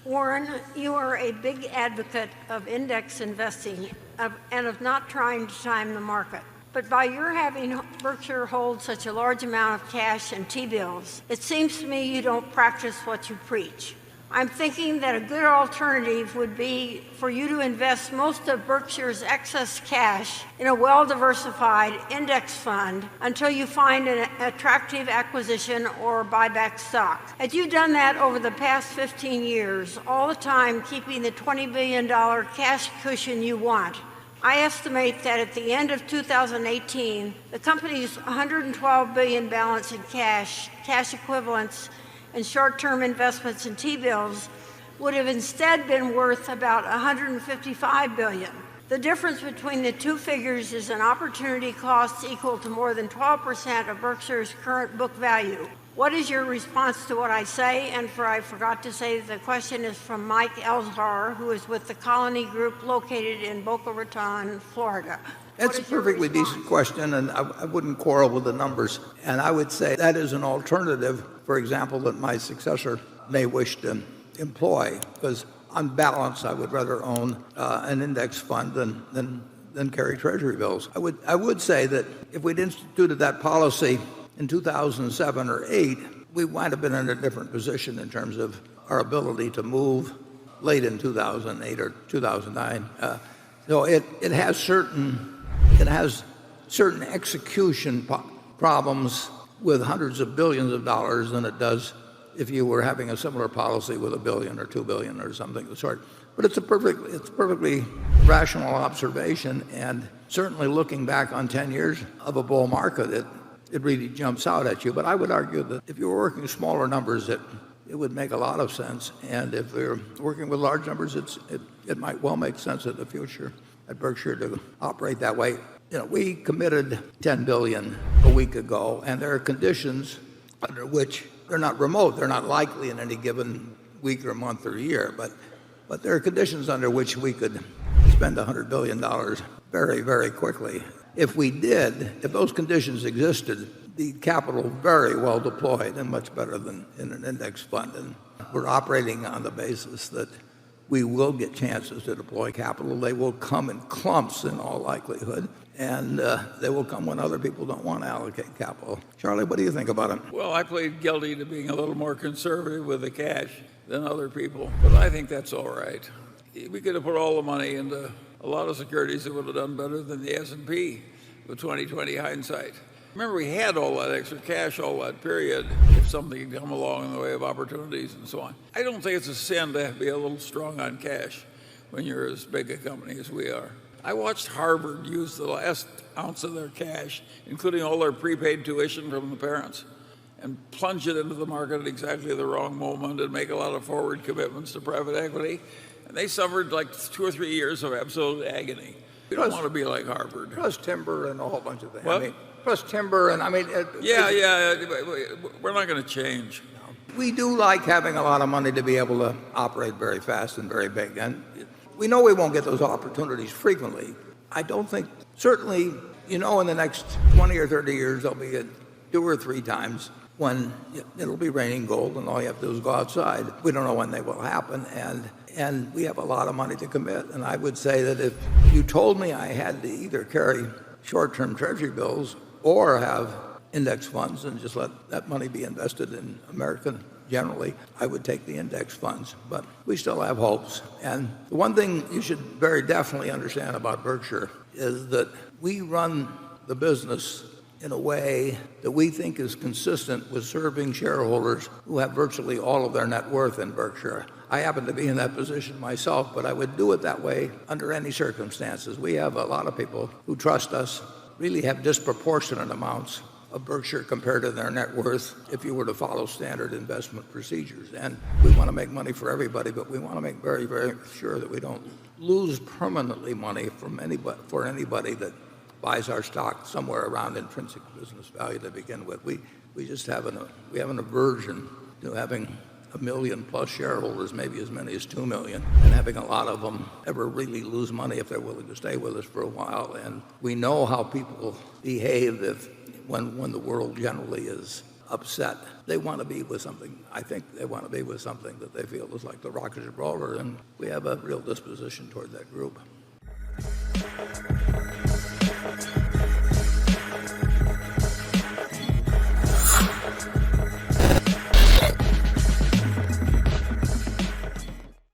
Warren, you are a big advocate of index investing and of not trying to time the market. But by your having Berkshire hold such a large amount of cash and T-bills, it seems to me you don't practice what you preach. I'm thinking that a good alternative would be for you to invest most of Berkshire's excess cash in a well-diversified index fund until you find an attractive acquisition or buy back stock. As you've done that over the past 15 years, all the time keeping the $20 billion cash cushion you want. I estimate that at the end of 2018, the company's $112 billion balance in cash equivalents, and short-term investments in T-bills would have instead been worth about $155 billion. The difference between the two figures is an opportunity cost equal to more than 12% of Berkshire's current book value. What is your response to what I say? And I forgot to say, the question is from Mike Elzhar, who is with the Colony Group located in Boca Raton, Florida. It's a perfectly decent question, and I wouldn't quarrel with the numbers. And I would say that is an alternative, for example, that my successor may wish to employ, because on balance, I would rather own an index fund than carry treasury bills. I would say that if we'd instituted that policy in 2007 or 8, we might have been in a different position in terms of our ability to move late in 2008 or 2009. So it has certain execution problems with hundreds of billions of dollars than it does if you were having a similar policy with $1 billion or $2 billion or something of the sort. But it's perfectly rational observation, and certainly looking back on 10 years of a bull market, it really jumps out at you. But I would argue that if you were working smaller numbers, it would make a lot of sense. And if we're working with large numbers, it might well make sense in the future at Berkshire to operate that way. We committed $10 billion a week ago, and there are conditions under which they're not remote, they're not likely in any given week or month or year, but there are conditions under which we could spend $100 billion very, very quickly. If those conditions existed, the capital very well deployed and much better than in an index fund. And we're operating on the basis that we will get chances to deploy capital. They will come in clumps in all likelihood, and they will come when other people don't want to allocate capital. Charlie, what do you think about it? Well, I plead guilty to being a little more conservative with the cash than other people, but I think that's all right. We could have put all the money into a lot of securities that would have done better than the S&P with 20/20 hindsight. Remember, we had all that extra cash all that period if something had come along in the way of opportunities and so on. I don't think it's a sin to be a little strong on cash when you're as big a company as we are. I watched Harvard use the last ounce of their cash, including all their prepaid tuition from the parents, and plunge it into the market at exactly the wrong moment and make a lot of forward commitments to private equity. And they suffered like 2 or 3 years of absolute agony. You don't want to be like Harvard. Plus timber and a whole bunch of things. What? Plus timber and we're not going to change. We do like having a lot of money to be able to operate very fast and very big. And we know we won't get those opportunities frequently. I don't think, certainly, in the next 20 or 30 years, there'll be 2 or 3 times when it'll be raining gold and all you have to do is go outside. We don't know when they will happen, and we have a lot of money to commit. And I would say that if you told me I had to either carry short-term treasury bills or have index funds and just let that money be invested in America generally, I would take the index funds. But we still have hopes. And the one thing you should very definitely understand about Berkshire is that we run the business in a way that we think is consistent with serving shareholders who have virtually all of their net worth in Berkshire. I happen to be in that position myself, but I would do it that way under any circumstances. We have a lot of people who trust us, really have disproportionate amounts of Berkshire compared to their net worth if you were to follow standard investment procedures. And we want to make money for everybody, but we want to make very, very sure that we don't lose permanently money for anybody that buys our stock somewhere around intrinsic business value to begin with. We just have an aversion to having 1 million plus shareholders, maybe as many as 2 million, and having a lot of them ever really lose money if they're willing to stay with us for a while. And we know how people behave when the world generally is upset. They want to be with something. I think they want to be with something that they feel is like the Rock of Gibraltar, and we have a real disposition toward that group.